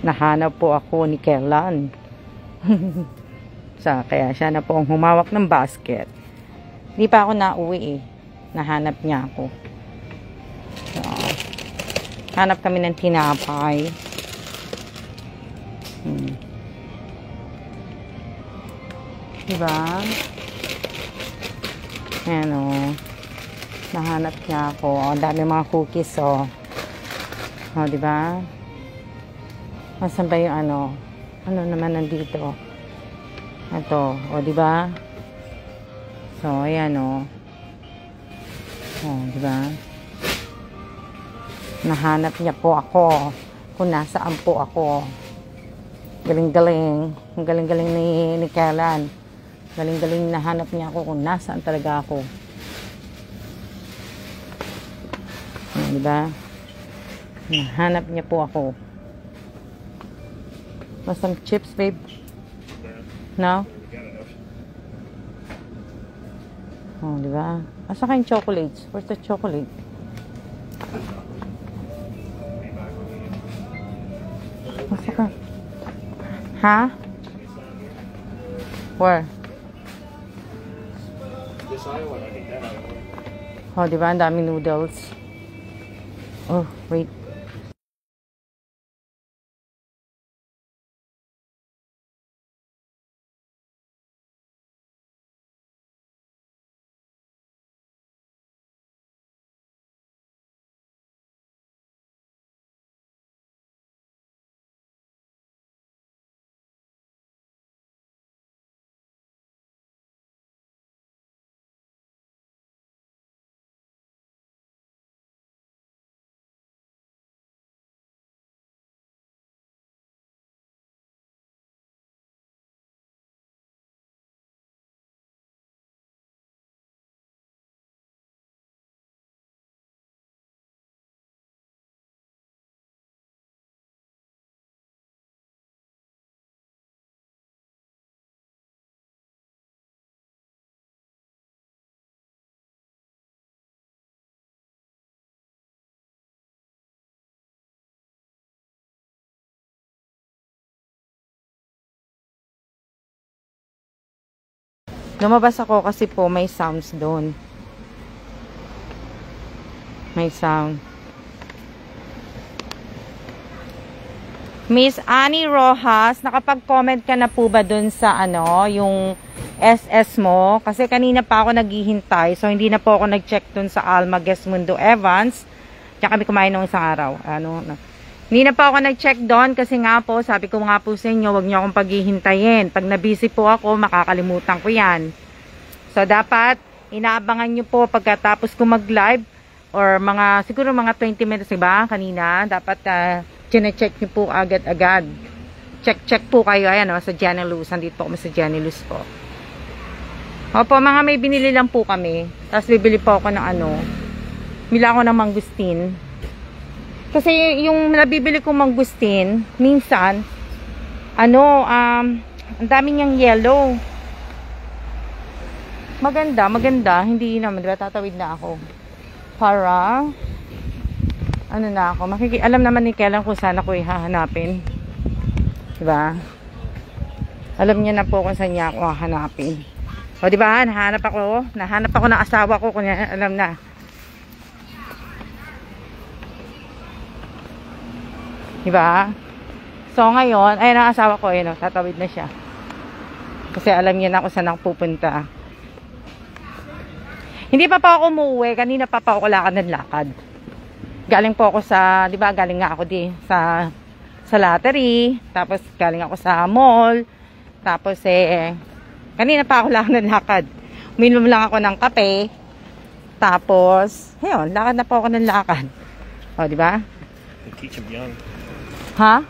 nahanap po ako ni Kellan. Kaya siya na po ang humawak ng basket. Hindi pa ako nauwi eh. Nahanap niya ako. So, hanap kami ng tinapay. Diba? Ayan o. Nahanap niya ako. O, dami mga cookies o. O, diba? Masan ba yung ano? Ano naman nandito? Ito. O, diba? So, ayan o. O, diba? Nahanap niya po ako. Kung nasaan po ako. Galing-galing. Ang galing-galing ni Kellan. Galing-galing nahanap niya ako kung nasaan talaga ako. Diba? Nahanap niya po ako. Want some chips, babe? No? Oh, diba? Asa kayong chocolates? Where's the chocolate? Asa ka? Ha? Where? Oh, diba? Ang daming noodles. Oh, wait. Lumabas ako kasi po may sounds doon. May sound. Miss Annie Rojas, nakapag-comment ka na po ba doon sa ano, yung SS mo? Kasi kanina pa ako naghihintay, so hindi na po ako nag-check doon sa Alma Gesmundo Evans. Kaya kami kumain nung isang araw. Hindi na pa ako nag-check doon kasi nga po, sabi ko nga po sa inyo, wag niyo akong paghihintayin. Pag nabisi po ako, makakalimutan ko yan. So, dapat, inaabangan niyo po pagkatapos ko mag-live or siguro mga 20 minutes, diba? Kanina, dapat, chine-check niyo po agad-agad. Check po kayo, ayan sa Jenny Luz. Andito po kami sa Jenny Luz po. Opo, mga may binili lang po kami. Tapos, bibili po ako ng mila ako ng mangustin. Kasi yung nabibili kong mangustin, minsan, ang dami niyang yellow. Maganda. Hindi naman, diba? Tatawid na ako. Para, na ako. Alam naman ni Kellan kung saan ako hahanapin. Diba? Alam niya na po kung saan niya ako hahanapin. O, diba? Nahanap ako ng asawa ko kung alam na. Diba? So, ngayon, ayun ang asawa ko, tatawid na siya. Kasi alam niya na kung saan ako pupunta. Hindi pa ako umuwi. Kanina pa ako lakad ng lakad. Galing po ako diba, galing nga ako sa lottery. Tapos, galing ako sa mall. Tapos, kanina pa ako lakad ng lakad. Uminom lang ako ng kape. Tapos, ayun, lakad na po ako ng lakad. O, diba? They teach them young. Huh?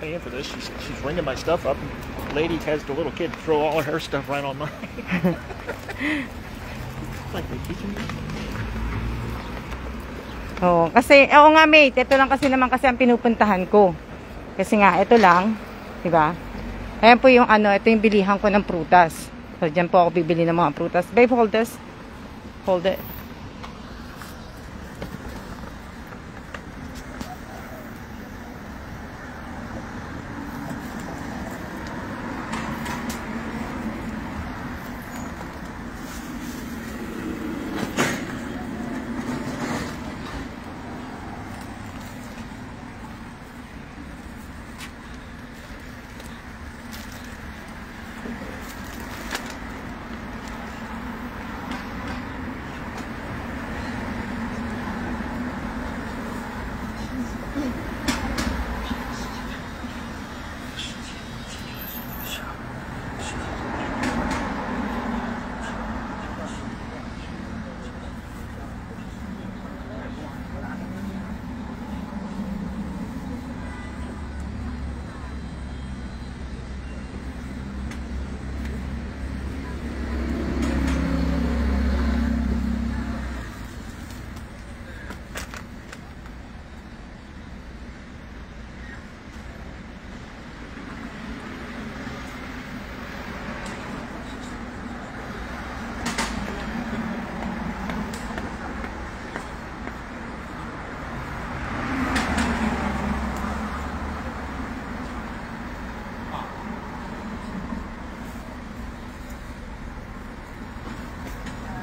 Paying for this. She's ringing my stuff up. Lady has the little kid throw all her stuff right on mine. Like they teach them. Oo, kasi, nga mate, ito lang kasi naman kasi ang pinupuntahan ko. Kasi nga, ito lang, diba? Ayan po yung ito yung bilihan ko ng prutas. So, dyan po ako bibili ng mga prutas. Babe, hold this. Hold it.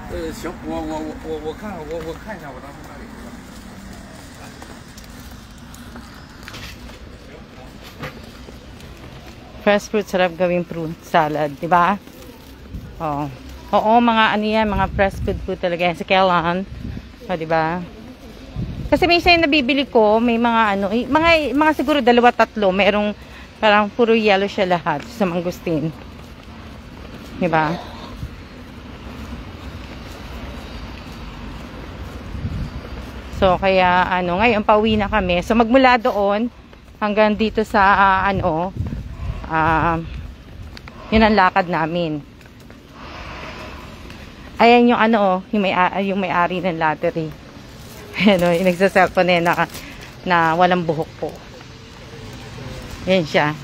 行，我看看，我看一下，我当时那里。Fresh fruit, sarap gawing fruit salad, di ba? Oh. Oo, mga ano yan, mga fresh food po talaga yan. Sa Kailan. O, di ba? Kasi minsan yung nabibili ko, may mga ano, mga siguro 2-3, merong parang puro yellow siya lahat sa mangustin. Di ba? So, kaya, ano, ngayon, pauwi na kami. So, magmula doon, hanggang dito sa, yun ang lakad namin. Ayan yung, ano, yung may-ari ng lottery. Ayan, yung nagsaselfone na walang buhok po. Ayan siya.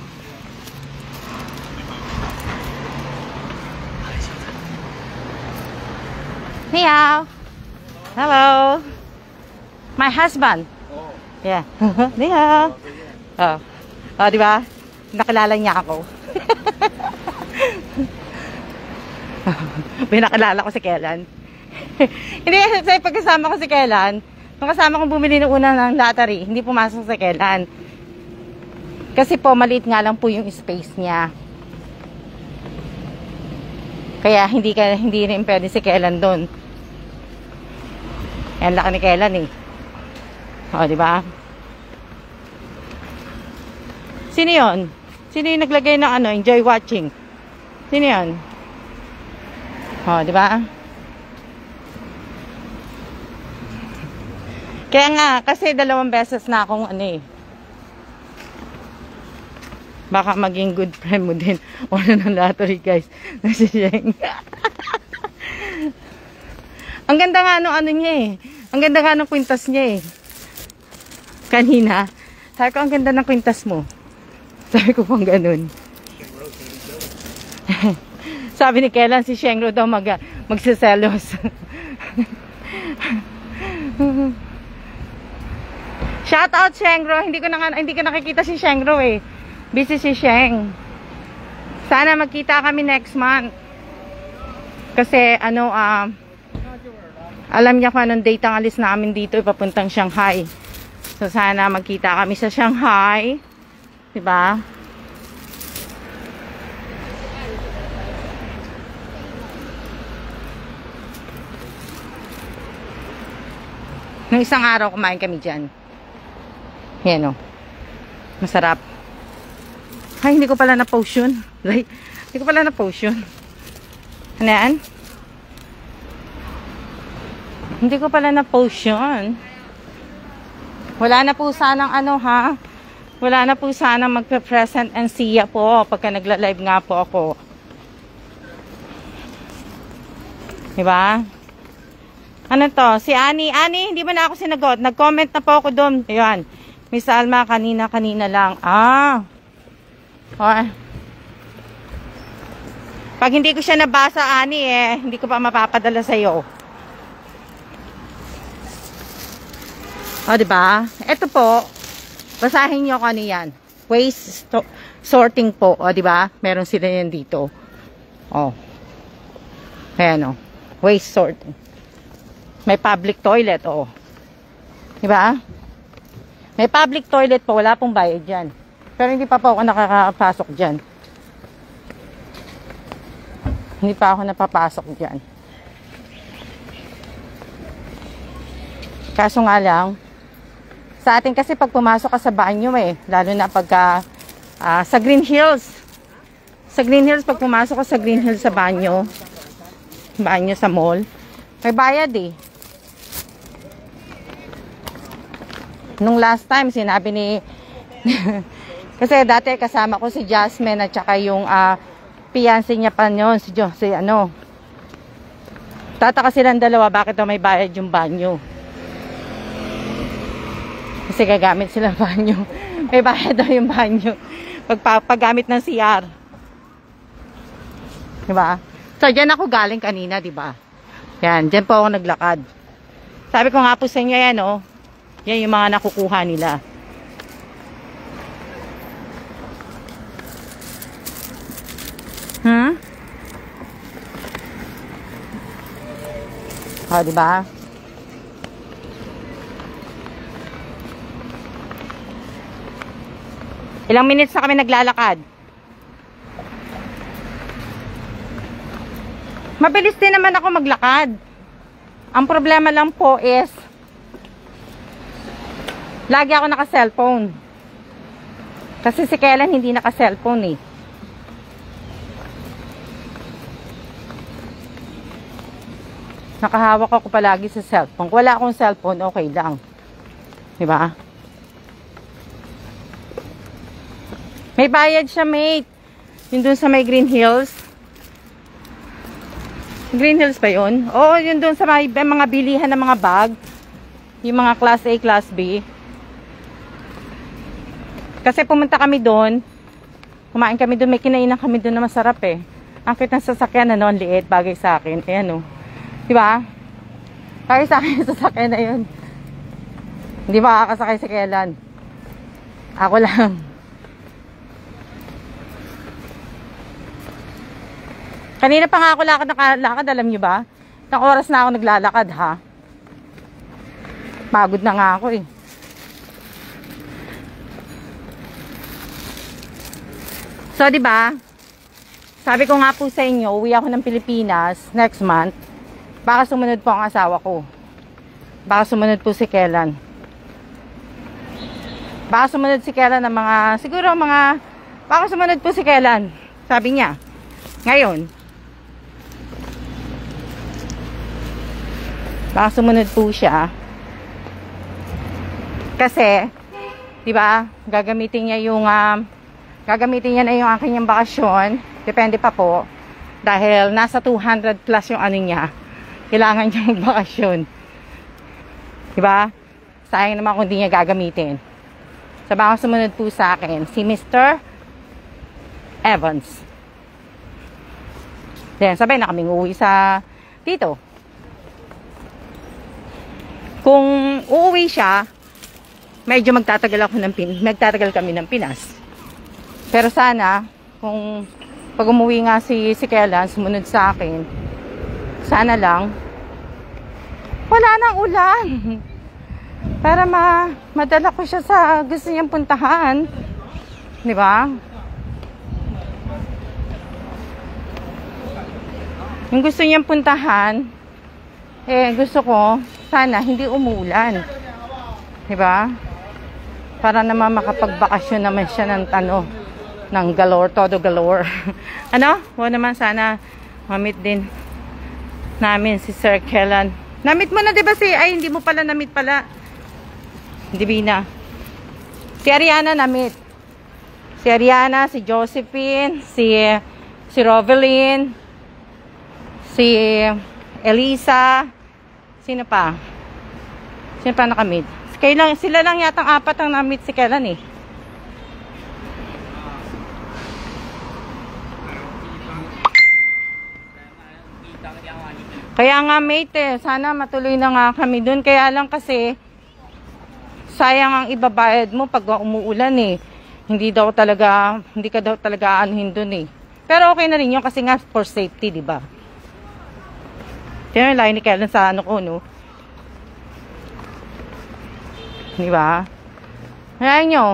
Meow. Hello. My husband. Oh. Yeah. Meow. Oh. Oh, di ba? Nakilala niya ako. Pinakilala ko si Kailan. Hindi kasi pagkasama ko si Kailan, nung kasama kong bumili ng una ng lottery, hindi pumasok si Kailan. Kasi po, maliit nga lang po yung space niya. Kaya hindi rin pwede si Kailan doon. Yan laki ni Kailan eh. O, di ba? Sino yun? Sino yung naglagay ng ano, enjoy watching? Sino yun? O, di ba? Kaya nga, kasi 2 beses na akong ano eh. Baka maging good friend mo din. Wala ng lottery guys. Nasisiyeng. Ang ganda nga ano niya eh. Ang ganda nga ng kwintas niya eh. Kanina. Sabi ko, ang ganda ng kwintas mo. Sabi ko pang ganun. Sabi ni Kailan, si Shengro daw magsiselos. Shout out Shengro. Hindi ko nakikita si Shengro eh. Busy si Sheng. Sana magkita kami next month. Kasi ano alam niya kung anong date ang alis namin dito ipapuntang Shanghai. So sana magkita kami sa Shanghai. Diba? Nung isang araw kumain kami dyan. Yan o. Masarap. Ay, hindi ko pala na-post yun. Like, hindi ko pala na-post yun. Ano yan? Hindi ko pala na-post yun. Wala na po sanang ano ha. Wala na po sanang magpe-present and siya po pagka nagla-live nga po ako. Diba? Ano to? Si Annie. Annie, hindi ba na ako sinagot? Nag-comment na po ako doon. Ayan. Miss Alma, kanina lang. Okay. Pag hindi ko siya nabasa, Annie, hindi ko pa mapapadala sa'yo. O, diba? Ito po, basahin nyo kung ano yan. Waste sorting po. O, diba? Meron sila yan dito. O. Ayan o. Waste sorting. May public toilet, o. Diba? May public toilet po. Wala pong bayad dyan. Pero hindi pa ako nakakapasok dyan. Hindi pa ako napapasok dyan. Kaso nga lang, sa atin kasi pag pumasok ka sa banyo lalo na pagka sa Green Hills. Sa Green Hills, pag pumasok ka sa Green Hills sa banyo sa mall, may bayad eh. Nung last time, sinabi ni kasi dati kasama ko si Jasmine at saka yung fiancé niya pa yun, si ano. Tataka silang dalawa bakit daw may bayad yung banyo. Kasi gagamit sila banyo. May bayad daw yung banyo. Paggamit ng CR. Diba? So, dyan ako galing kanina, diba? Yan, dyan po ako naglakad. Sabi ko nga po sa inyo yan, oh. Yan yung mga nakukuha nila. O, diba? Ilang minutes na kami naglalakad. Mabilis din naman ako maglakad. Ang problema lang po is lagi ako naka-cellphone. Kasi si Kellen hindi naka-cellphone eh. Nakahawak ako palagi sa cellphone. Kung wala akong cellphone, okay lang. Diba? May bayad siya, mate. Yun dun sa may Green Hills. Green Hills ba yun? Oo, yun dun sa may mga bilihan ng mga bag. Yung mga class A, class B. Kasi pumunta kami doon. Kumain kami doon. May kinainan kami doon na masarap eh. Ang cute ng sasakyan, ano, ang liit. Bagay sa akin. Ayan o. Diba? Bagay sa akin yung sasakyan na yun. Hindi makakasakay si Kellen. Ako lang. Kanina pa nga ako nakalakad, alam nyo ba? Nang oras na ako naglalakad, ha? Pagod na nga ako, eh. So, diba? Sabi ko nga po sa inyo, uwi ako ng Pilipinas next month. Baka sumunod po ang asawa ko. Baka sumunod po si Kellen. Baka sumunod si Kellen ng mga, siguro mga, baka sumunod po si Kellen. Sabi niya. Ngayon. Baka sumunod po siya. Kasi, di ba, gagamitin niya yung, gagamitin niya na yung aking bakasyon. Depende pa po. Dahil nasa 200 plus yung ano niya. Kailangan niya magbakasyon. Di ba? Sayang naman kung hindi niya gagamitin. So, baka sumunod po sa akin, si Mr. Evans. Then, sabay na kaming uuwi sa dito. Kung uuwi siya, medyo magtatagal kami ng Pinas. Pero sana, kung pag umuwi nga si Kellen, sumunod sa akin, sana lang, wala nang ulan. Para madala ko siya sa gusto niyang puntahan. Di ba? Yung gusto niyang puntahan, gusto ko, sana hindi umuulan. Diba? Para naman makapagbakasyon naman siya ng ng galore, todo galore. Ano? O naman sana mamit din namin si Sir Kellen. Namit mo na diba ay hindi mo pala namit pala. Divina. Si Ariana namit. Si Ariana, si Josephine, si Rovelyn, si Elisa, sino pa nakamit? Sila lang yatang apat ang namit si Kellen eh. Kaya nga mate sana matuloy na nga kami dun. Kaya lang kasi sayang ang ibabayad mo pag umuulan eh. Hindi ka daw talaga anuhin dun eh. Pero okay na rin yun kasi nga for safety, di ba? Kaya yung layo ni Kellen sa ano ko, no? Di ba? Ayan nyo.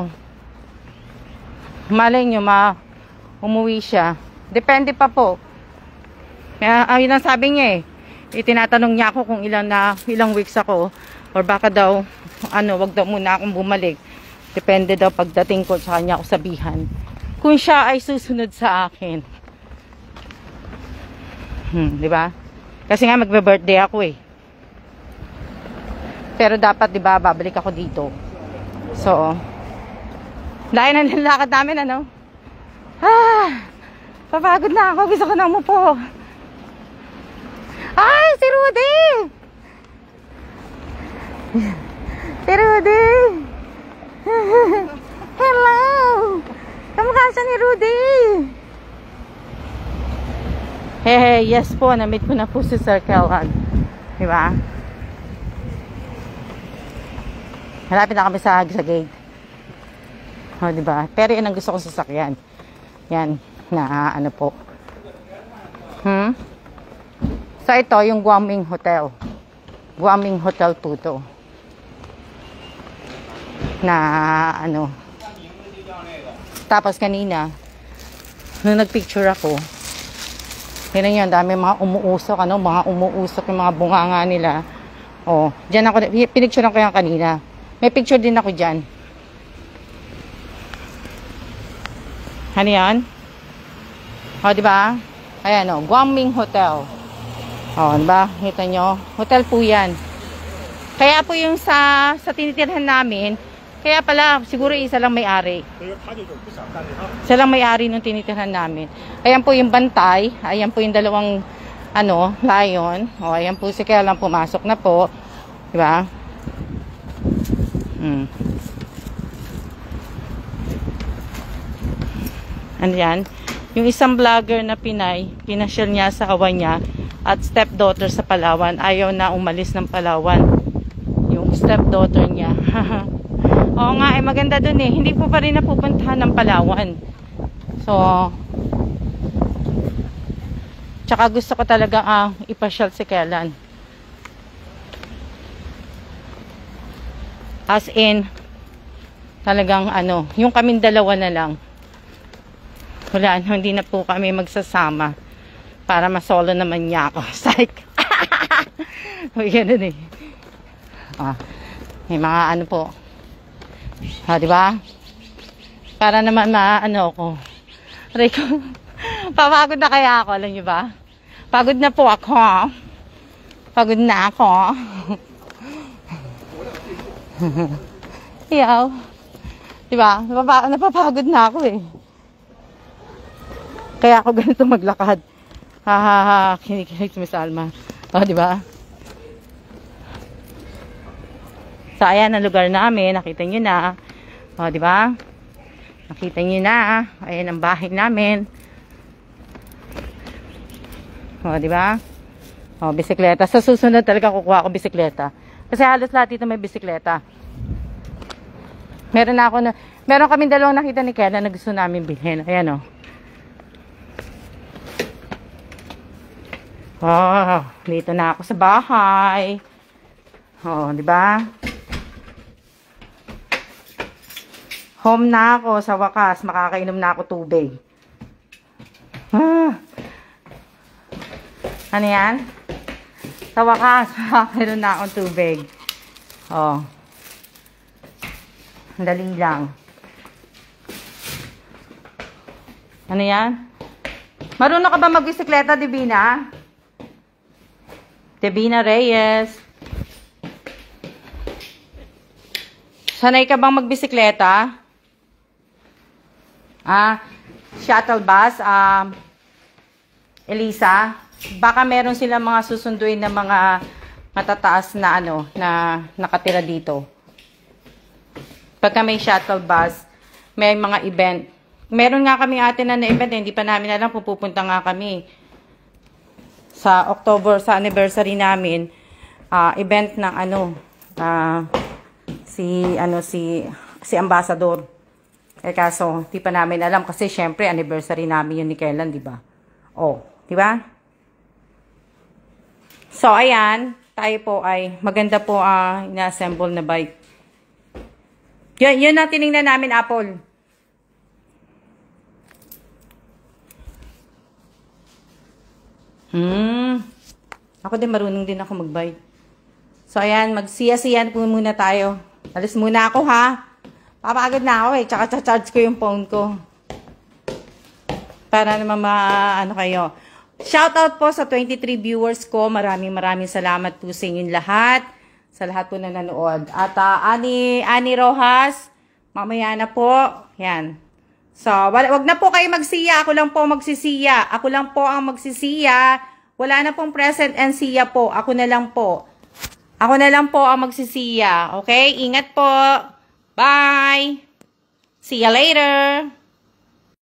Malay nyo, umuwi siya. Depende pa po. Kaya, yun ang sabi niya eh. Itinatanong niya ako kung ilang weeks ako. Or baka daw, wag daw muna akong bumalik. Depende daw pagdating ko sa kanya ako sabihan. Kung siya ay susunod sa akin. Di ba? Kasi nga magbe-birthday ako eh. Pero dapat 'di ba babalik ako dito. So, dahil na nilakad namin ano. Papagod na ako. Gusto ko na umupo. Ay, si Rudy! Si Rudy! Hello! Kamukha siya ni Rudy! Hey, yes po, na-meet ko na po si Sir Kellen. Diba? Malapit na kami sa gate. O, diba? Pero yun ang gusto kong sasakyan. Yan, na po. So, ito, yung Guaming Hotel. Guaming Hotel po to. Na ano. Tapos kanina, nung nagpicture ako, yun yun, dami mga umuusok, mga umuusok yung mga bunganga nila. Oh, dyan ako, pinicture ko yan kanina. May picture din ako dyan. Ano yan? O, diba? Ayan, o, Guaming Hotel. O, diba? Kita nyo? Hotel po yan. Kaya po yung sa tinitirhan namin, kaya pala, siguro isa lang may-ari. Isa lang may-ari nung tinitirhan namin. Ayan po yung bantay. Ayan po yung dalawang, lion. O, ayan po si kaya lang pumasok na po. Diba? Ano yan? Yung isang vlogger na Pinay, pinasyal niya sa awa niya at stepdaughter sa Palawan. Ayaw na umalis ng Palawan. Yung stepdaughter niya. Oo nga, maganda dun eh. Hindi po pa rin napupuntahan ng Palawan. So, tsaka gusto ko talaga ipasyal si Kellan. As in, talagang yung kaming dalawa na lang. Wala, hindi na po kami magsasama. Para masolo naman niya ako. Psych! Ganun eh. May mga po. Diba? Para naman ako. Aray ko. Papagod na kaya ako, alam niyo ba? Pagod na po ako. Pagod na ako. Iyaw. Diba? Napapagod na ako eh. Kaya ako ganito maglakad. Kinikilig si Miss Alma. Diba? So, ayan ang lugar namin. Nakita nyo na. Diba? Nakita nyo na. Ayan ang bahay namin. Diba? Bisikleta. Sa susunod talaga kukuha ako bisikleta. Kasi halos lahat dito may bisikleta. Meron kaming dalawang nakita ni Kena na gusto namin bilhin. Ayan dito na ako sa bahay. Diba? Home na ako sa wakas. Makakainom na ako tubig. Ano yan? Sa wakas, makakainom na akong tubig. Dali lang. Ano yan? Marunong ka ba magbisikleta, Divina? Divina Reyes. Sanay ka bang magbisikleta? Shuttle bus, Elisa, baka meron silang mga susunduin na mga matataas na na nakatira dito. Pagka may shuttle bus, may mga event. Meron nga kami atin na event, hindi pa namin alam kung pupunta nga kami. Sa October, sa anniversary namin, event ng si Ambassador. Kaso, di pa namin alam kasi syempre anniversary namin yun ni Kellan, di ba? Di ba? So, ayan, tayo po ay maganda po ina-assemble na bike. Yun na tinignan namin, Apple. Ako din, marunong din ako mag-bike. So, ayan, magsiya-siyan po muna tayo. Alis muna ako, ha? Papagod na ako eh. Tsaka charge ko yung phone ko. Para naman kayo. Shoutout po sa 23 viewers ko. Maraming salamat po sa inyong lahat. Sa lahat po na nanood. At Ani Rojas, mamaya na po. Yan. So, wag na po kayo magsiya. Ako lang po magsisiya. Ako lang po ang magsisiya. Wala na pong present and siya po. Ako na lang po. Ako na lang po ang magsisiya. Okay? Ingat po. Bye! See you later!